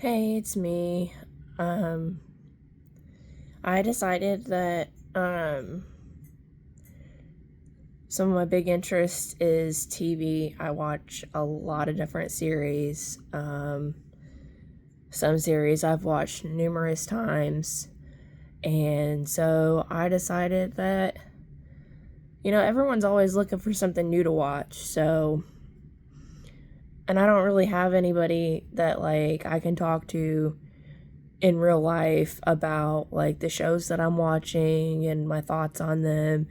Hey, it's me. Um, I decided that some of my big interest is TV. I watch a lot of different series. Some series I've watched numerous times. And so I decided that, everyone's always looking for something new to watch. And I don't really have anybody that, I can talk to in real life about the shows that I'm watching and my thoughts on them.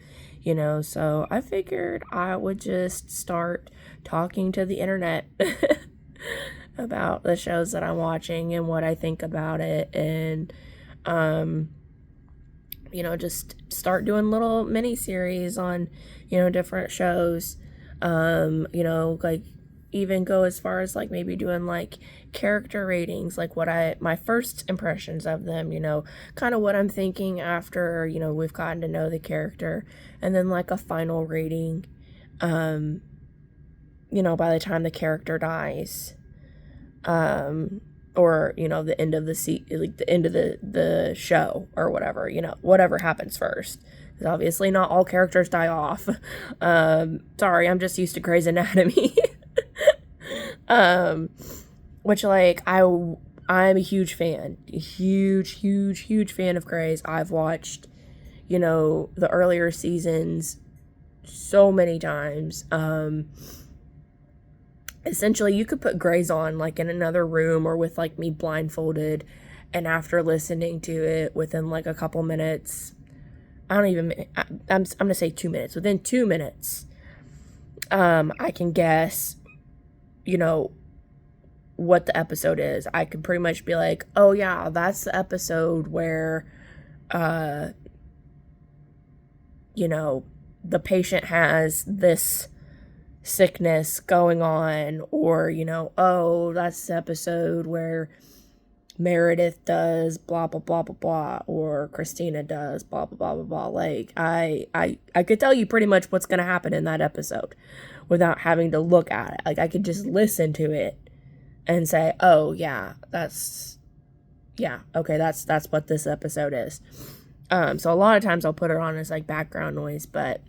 So I figured I would just start talking to the internet about the shows that I'm watching and what I think about it, and um just start doing little mini series on different shows. Like even go as far as maybe doing character ratings, like what I my first impressions of them, kind of what I'm thinking after, we've gotten to know the character, and then a final rating, um, by the time the character dies. Or the end of the end of the show, or whatever, whatever happens first, because obviously not all characters die off. Sorry, I'm just used to Grey's Anatomy. um which I'm a huge fan, huge fan of Grey's. I've watched the earlier seasons so many times. Essentially, you could put Grey's on in another room or with me blindfolded, and after listening to it within a couple minutes, I don't even I'm gonna say 2 minutes, within 2 minutes, I can guess what the episode is. I could pretty much be like, oh yeah, that's the episode where uh the patient has this sickness going on, or oh, that's the episode where Meredith does blah blah blah blah blah, or Christina does blah blah blah blah blah. I could tell you pretty much what's gonna happen in that episode without having to look at it. I could just listen to it and say, oh yeah, okay, that's what this episode is. So a lot of times I'll put it on as background noise, but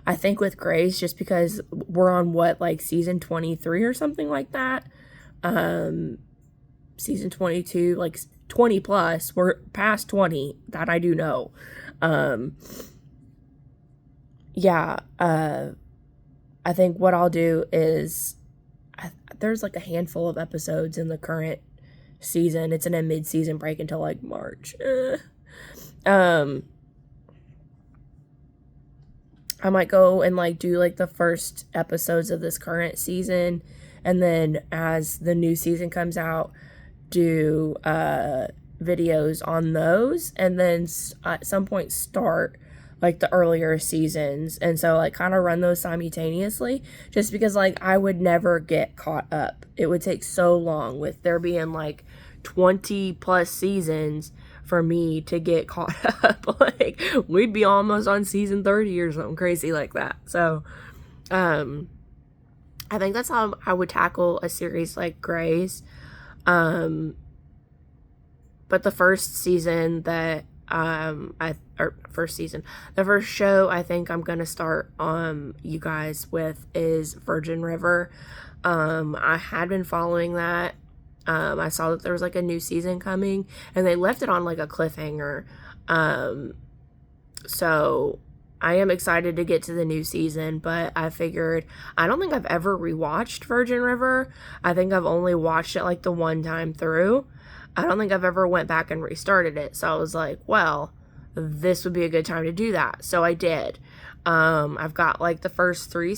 I think with Grey's, just because we're on season 23 or something like that. Season 22, 20 plus. We're past 20, that I do know. Yeah, I think what I'll do is there's a handful of episodes in the current season. It's in a mid-season break until March. I might go and do the first episodes of this current season, and then as the new season comes out, do videos on those, and then at some point start the earlier seasons, and so kind of run those simultaneously, just because I would never get caught up. It would take so long with there being 20 plus seasons for me to get caught up. We'd be almost on season 30 or something crazy like that. So I think that's how I would tackle a series like Grey's. But the first season that the first show I think I'm gonna start you guys with is Virgin River. I had been following that. I saw that there was a new season coming, and they left it on a cliffhanger. So I am excited to get to the new season, but I figured I don't think I've ever rewatched Virgin River. I think I've only watched it the one time through. I don't think I've ever went back and restarted it. So I was like, well, this would be a good time to do that. So I did. I've got the first the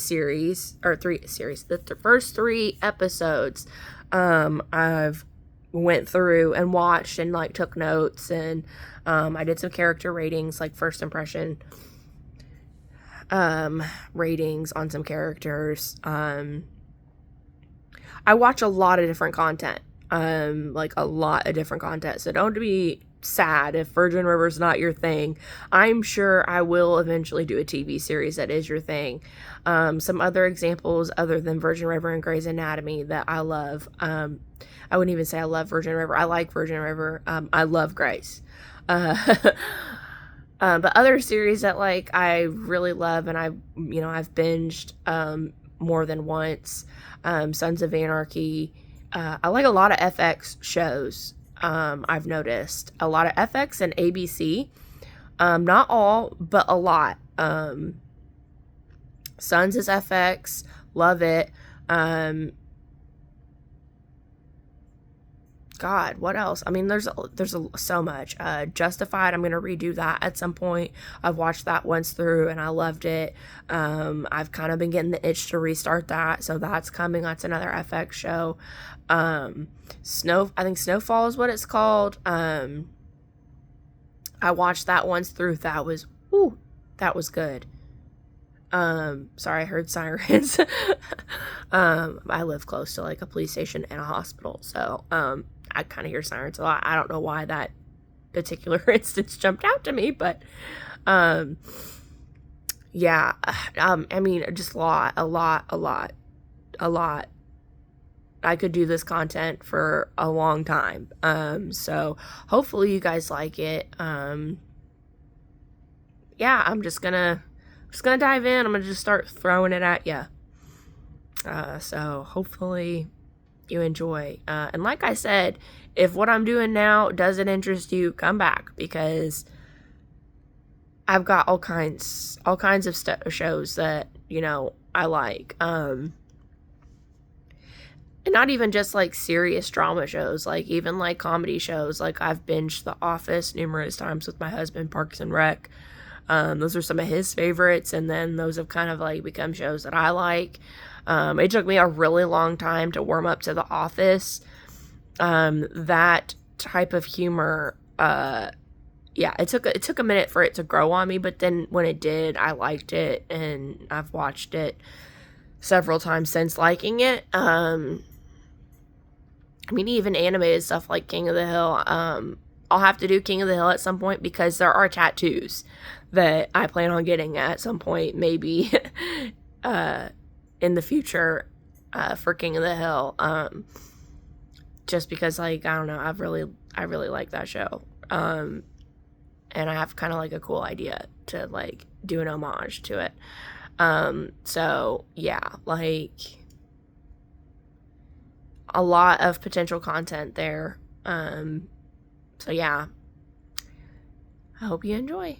first 3 episodes. I've went through and watched and took notes, and I did some character ratings, first impression ratings on some characters. I watch a lot of different content. A lot of different content. So don't be sad if Virgin River's not your thing. I'm sure I will eventually do a TV series that is your thing. Some other examples other than Virgin River and Grey's Anatomy that I love. I wouldn't even say I love Virgin River. I like Virgin River. I love Grey's. But other series that like I really love and I've binged more than once. Sons of Anarchy. I like a lot of FX shows. I've noticed a lot of FX and ABC. Not all, but a lot. Sons is FX. Love it. God, what else? I mean, there's so much. Justified, I'm gonna redo that at some point. I've watched that once through and I loved it. I've kind of been getting the itch to restart that, so that's coming. That's another FX show. I think Snowfall is what it's called. I watched that once through. That was good. Sorry, I heard sirens. I live close to like a police station and a hospital, so I kind of hear sirens a lot. I don't know why that particular instance jumped out to me, but yeah, I mean, just a lot. I could do this content for a long time. So hopefully you guys like it. Yeah, I'm just gonna dive in. I'm gonna just start throwing it at you. So hopefully you enjoy. And like I said, if what I'm doing now doesn't interest you, come back, because I've got all kinds of shows that, I like. And not even just like serious drama shows, like even like comedy shows. Like I've binged The Office numerous times with my husband, Parks and Rec. Those are some of his favorites, and then those have kind of like become shows that I like. It took me a really long time to warm up to The Office. That type of humor, it took a minute for it to grow on me, but then when it did, I liked it, and I've watched it several times since liking it. I mean, even animated stuff like King of the Hill. I'll have to do King of the Hill at some point, because there are tattoos that I plan on getting at some point, maybe in the future, for King of the Hill. Just because, like, I don't know, I really like that show. And I have kind of like a cool idea to like do an homage to it. So yeah, like a lot of potential content there. So yeah, I hope you enjoy.